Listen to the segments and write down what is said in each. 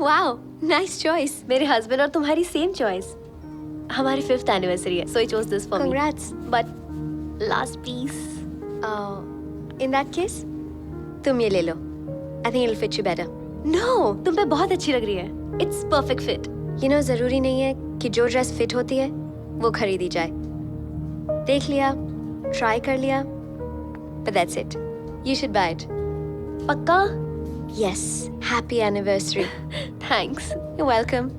Wow, nice choice. मेरे husband और तुम्हारी सेम चॉइस। हमारी 5th एनिवर्सरी है, so I chose this for me. Congrats. But last piece. In that case, तुम ये ले लो. I think it'll fit you better. No, तुम पे बहुत अच्छी लग रही है. It's perfect fit. You know, जरूरी नहीं है कि जो ड्रेस फिट होती है वो खरीदी जाए. देख लिया, ट्राई कर लिया, but that's it. You should buy it. पक्का? Yes. Happy anniversary. Thanks. You're welcome.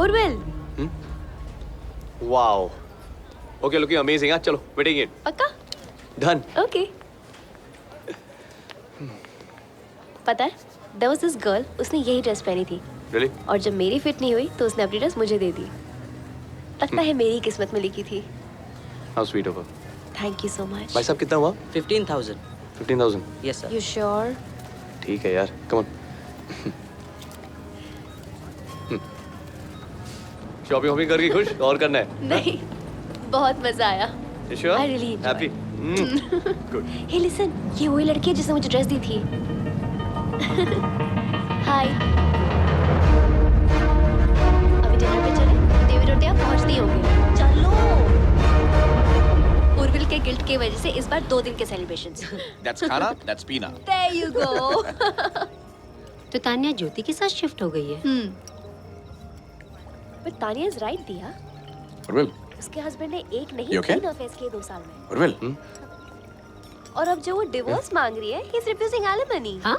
Urvil. Wow. Okay, looking amazing. हाँ, चलो, wedding it. पक्का? Done. Okay. पता है, there was this girl, उसने यही ड्रेस पहनी थी। Really? और जब मेरी फिट नहीं हुई, तो उसने अपनी ड्रेस मुझे दे दी। लगता है मेरी किस्मत में लिखी थी। How sweet of her. Thank you so much. भाई साहब कितना हुआ? 15,000. 15,000. Yes sir. You sure? ठीक है यार, come on. शॉपिंग करके खुश और करना है? नहीं, बहुत मजा आया। You sure? I really enjoyed. Happy? Good. Hey listen, ये वही लड़की है जिसने मुझे ड्रेस दी थी। हाय। अभी डिनर पे चले? डेविड और टिया पहुंचते ही होंगे। चलो। उर्विल के गिल्ट की वजह से इस बार 2 दिन के celebrations. That's Khana, that's Pina. There you go. तो तान्या ज्योति के साथ शिफ्ट हो गई है। But Tanya is right, दिया। Urvil, उसके हस्बैंड ने एक नहीं You okay? 3 अफेयर्स किए 2 साल में। Urvil. और अब जो वो डिवोर्स मांग रही है, he is refusing alimony. हाँ?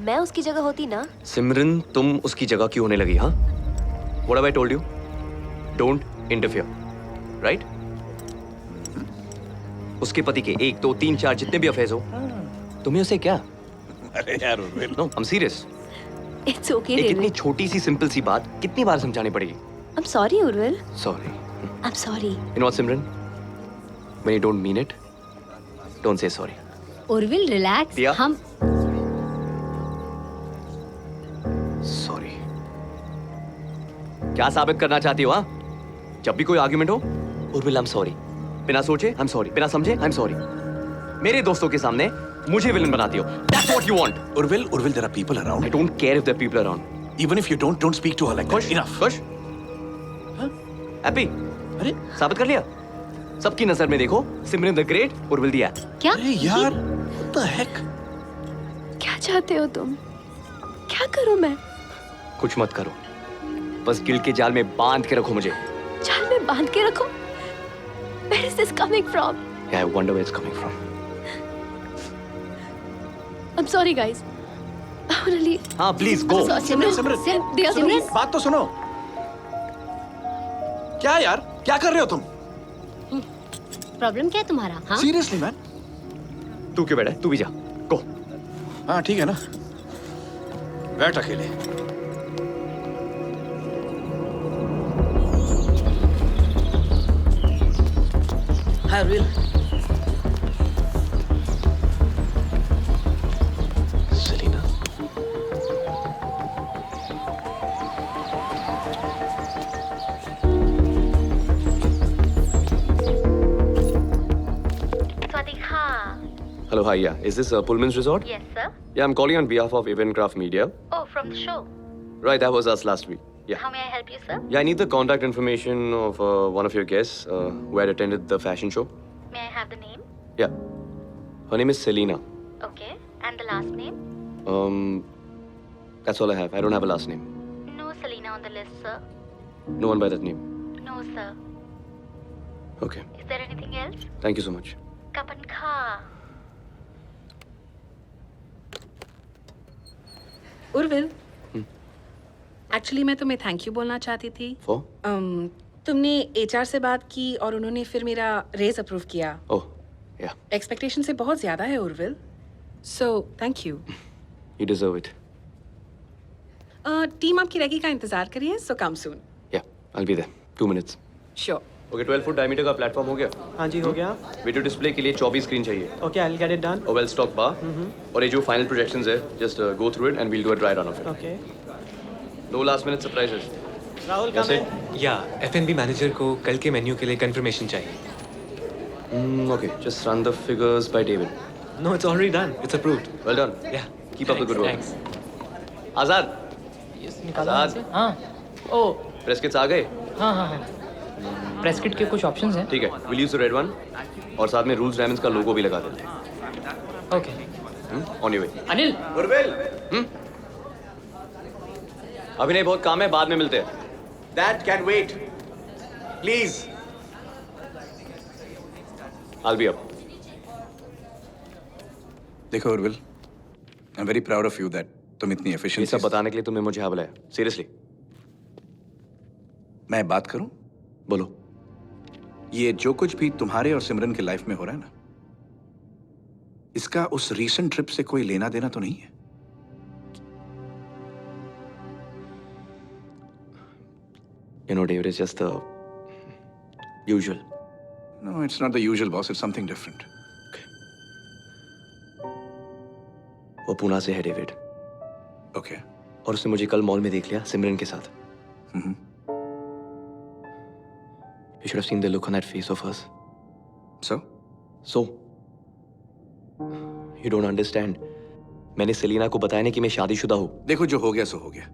मैं उसकी जगह होती ना। सिमरन, तुम उसकी जगह क्यों होने लगी? हाँ? What have I told you? Don't interfere. Right? उसके पति के 1, 2, 3, 4 जितने भी अफेयर्स हो, तुम्हें उसे क्या? अरे यार Urvil. No, I'm serious. It's okay, एक इतनी David. छोटी सी सिंपल सी बात कितनी बार समझानी पड़ेगी? I'm sorry, Urvil. Sorry. I'm sorry. You know what, Simran? When you don't mean it, don't say sorry. Urvil relax. दिया? हम Sorry. क्या साबित करना चाहती हो? हाँ? जब भी कोई आर्गुमेंट हो, उर्विल I'm sorry. बिना सोचे I'm sorry. बिना समझे I'm sorry. मेरे दोस्तों के सामने मुझे विलन बनाती हो. That's what you want. Urvil, there are people around. I don't care if there are people around. Even if you don't speak to her like खुश? that. Enough. खुश? हैप्पी? अरे साबित कर लिया? सबकी नजर में देखो, सिमरन द ग्रेट, उर्विल दिया। क्या? अरे यार, what the heck? क्या चाहते हो तुम? क्या करूं मैं? कुछ मत करो, बस गिल्ट के जाल में बांध के रखो मुझे। जाल में बांध के रखो? Where is this coming from? Yeah, I wonder where it's coming from. I'm sorry, guys. I wanna leave. हाँ, please go. सिमरन, दिया, सुनो, please. बात तो सुनो। क्या यार? क्या कर रहे हो तुम? प्रॉब्लम क्या है तुम्हारा? हाँ? Seriously man? तू क्यों बैठा है? तू भी जा। Go. हाँ ठीक है ना? बैठ अकेले। Hi Urvil. Selena. Hello, hi, yeah. Is this Pullman's Resort? Yes, sir. Yeah, I'm calling on behalf of Eventcraft Media. Oh, from the show. Right, that was us last week. Yeah. How may I help you, sir? Yeah, I need the contact information of one of your guests who had attended the fashion show. May I have the name? Yeah. Her name is Selena. Okay. And the last name? That's all I have. I don't have a last name. No Selena on the list, sir. No one by that name. No, sir. Okay. Is there anything else? Thank you so much. Kapan kha. Urvil, actually मैं तुम्हें thank you बोलना चाहती थी। For? तुमने HR से बात की और उन्होंने फिर मेरा रेज अप्रूव किया। Oh, yeah. एक्सपेक्टेशन से बहुत ज्यादा है Urvil, so thank you. You deserve it. Team आपकी रेगी का इंतजार करिए, सो कम सून। Yeah, I'll be there. 2 minutes. Sure. Okay, 12 foot diameter का प्लेटफॉर्म हो गया। हाँ जी हो गया। वीडियो डिस्प्ले के लिए 24 स्क्रीन चाहिए। Okay I will get it done. और वेल स्टॉक बार। और ये जो फाइनल प्रोजेक्शंस है, just go through it and we'll do a dry run of it. Okay no last minute surprises. Rahul कैसे? या एफएनबी मैनेजर को कल के मेन्यू के लिए कंफर्मेशन चाहिए। Okay, just run the figures by David. No, it's already done. It's approved. Well done. Yeah. Keep up the good work. Thanks. Azad, yes निकालो आजाद। यहाँ से। हाँ ओ प्रेस किट्स आ गए? हाँ हाँ हाँ प्रेस किट के कुछ ऑप्शंस हैं ठीक है, we'll use the red one और साथ में रूल्स डायमंड्स का लोगो भी लगा देते ओके हैं। On your way. Anil Urvil, अभी नहीं, बहुत काम है, बाद में मिलते हैं। That can wait. Please. I'll be up. देखो Urvil, I am very proud of you that तुम इतनी ये एफिशिएंट सब बताने के लिए तुमने मुझे यहाँ बुलाया। सीरियसली मैं बात करूं? बोलो। ये जो कुछ भी तुम्हारे और सिमरन के लाइफ में हो रहा है ना, इसका उस रीसेंट ट्रिप से कोई लेना देना तो नहीं है? You know, David, it's just the usual. No, it's not the usual, boss. It's something different. वो पूना से है डेविड, Okay. और उसने मुझे कल मॉल में देख लिया सिमरन के साथ। Mhm. You should have seen the look on that face of hers. So? So, you don't understand. मैंने सेलिना को बताया नहीं कि मैं शादीशुदा हूँ। देखो, जो हो गया सो हो गया।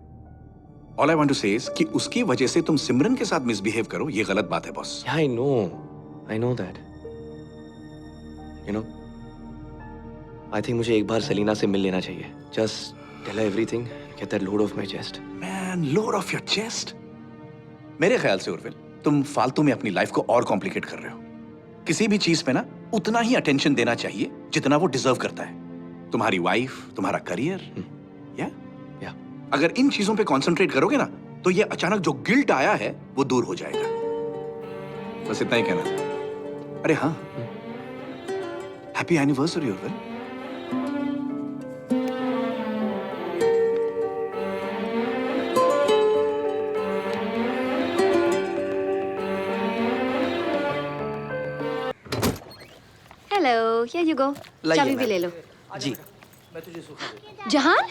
All I want to say is कि उसकी वजह से तुम सिमरन के साथ मिसबिहेव करो, ये गलत बात है, boss. Yeah, I know that. You know, I think मुझे एक बार सेलिना से मिल लेना चाहिए। Just tell her everything, get that load off my chest. Man, load off your chest. मेरे ख्याल से उर्विल, तुम फालतू में अपनी लाइफ को और कॉम्प्लिकेट कर रहे हो। किसी भी चीज पे ना उतना ही अटेंशन देना चाहिए जितना वो डिजर्व करता है। तुम्हारी वाइफ, तुम्हारा करियर, या अगर इन चीजों पे कंसंट्रेट करोगे ना, तो ये अचानक जो गिल्ट आया है वो दूर हो जाएगा। बस इतना ही कहना था। अरे हाँ, happy anniversary Urvil. Hello, here you go. लाइए, चाबी भी मैम। ले लो। जी। जहान,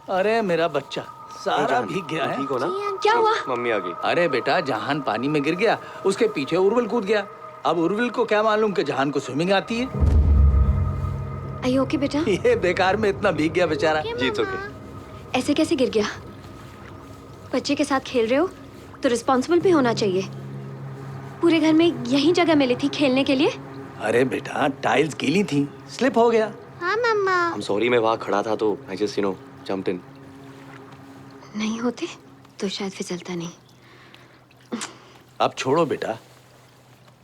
अरे मेरा बच्चा सारा भीग गया है। ठीक हो ना? क्या हुआ? मम्मी आ गई। अरे बेटा, जहान पानी में गिर गया, उसके पीछे उर्विल कूद गया। अब उर्विल को क्या मालूम कि जहान को स्विमिंग आती है। Are you okay, बेटा? ये बेकार में इतना भीग गया बेचारा। जी, it's okay. ऐसे कैसे गिर गया? बच्चे के साथ खेल रहे हो तो रिस्पॉन्सिबल भी होना चाहिए। पूरे घर में यही जगह मिली थी खेलने के लिए। अरे बेटा, टाइल्स गीली थी, स्लिप हो गया। हाँ मम्मा। I'm sorry, मैं वहाँ खड़ा था तो I just jumped in. नहीं होते तो शायद फिसलता नहीं। अब छोड़ो बेटा,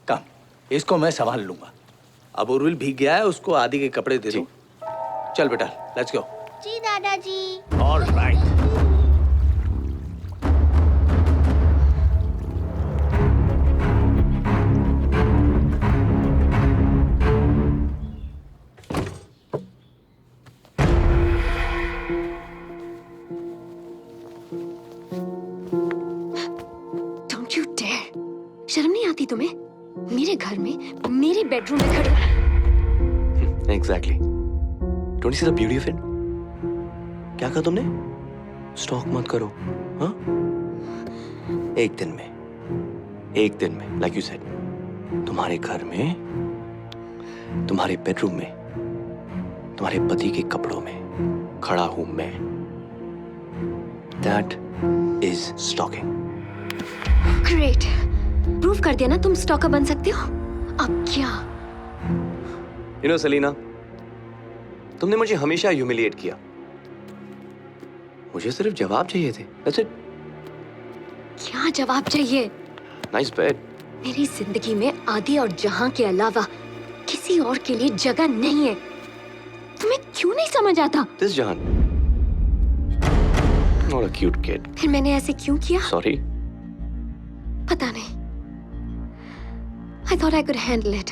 कम इसको मैं संभाल लूंगा। अब उर्विल भीग गया है, उसको आदि के कपड़े दे दो। चल बेटा, लेट्स गो। जी दादाजी। All right. Don't you dare! शर्म नहीं आती तुम्हें? मेरे घर में, मेरे बेडरूम में खड़े। Exactly. Don't you see the beauty of it? क्या कहा तुमने? स्टॉक मत करो, हाँ? एक दिन में, like you said, तुम्हारे घर में, तुम्हारे बेडरूम में, तुम्हारे पति के कपड़ों में खड़ा हूं मैं। That is stalking. Great. Prove कर दिया ना तुम स्टॉकर बन सकते हो। अब क्या? You know, सेलिना, तुमने मुझे हमेशा ह्यूमिलिएट किया। मुझे सिर्फ जवाब चाहिए थे। That's it. क्या जवाब चाहिए? Nice bed. मेरी जिंदगी में आदि और जहां के अलावा किसी और के लिए जगह नहीं है। तुम्हें क्यों नहीं समझ आता? This Jahan. Not a cute kid. फिर मैंने ऐसे क्यों किया? Sorry. पता नहीं। I thought I could handle it.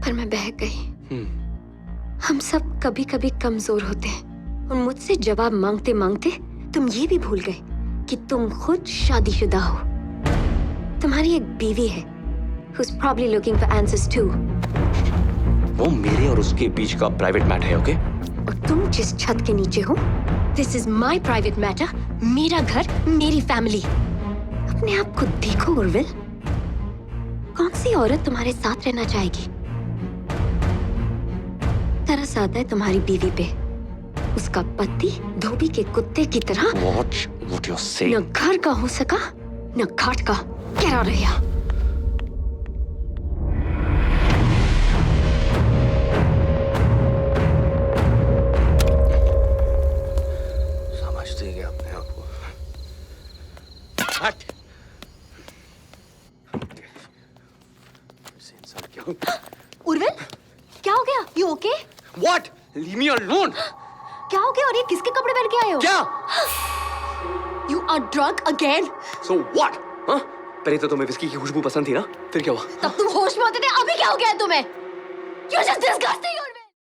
पर मैं बहक गई। हम सब कभी कभी कमजोर होते हैं और मुझसे जवाब मांगते मांगते तुम ये भी भूल गए कि तुम खुद शादीशुदा हो। तुम्हारी एक बीवी है who's probably looking for answers too. वो मेरे और उसके बीच का प्राइवेट मैटर है, ओके? और तुम जिस छत के नीचे हो, this is my private matter, मेरा घर, मेरी फैमिली। अपने आप को देखो उर्विल। कौन सी औरत तुम्हारे साथ रहना चाहेगी? तरस आता है तुम्हारी बीवी पे। उसका पति धोबी के कुत्ते की तरह What you're saying? न घर का हो सका न घाट का। Get out of here. समझते क्या अपने आप को? हट! ऐसे इंसान क्यों? उर्विल, क्या हो गया? You okay? What? Leave me alone! क्या हो गया? और ये किसके कपड़े पहन के आए हो? क्या? You are drunk again. So what? हाँ? पहले तो तुम्हें विस्की की खुशबू पसंद थी ना? फिर क्या हुआ? तब तुम होश में होते थे, अभी क्या हो गया है तुम्हें? You're just disgusting.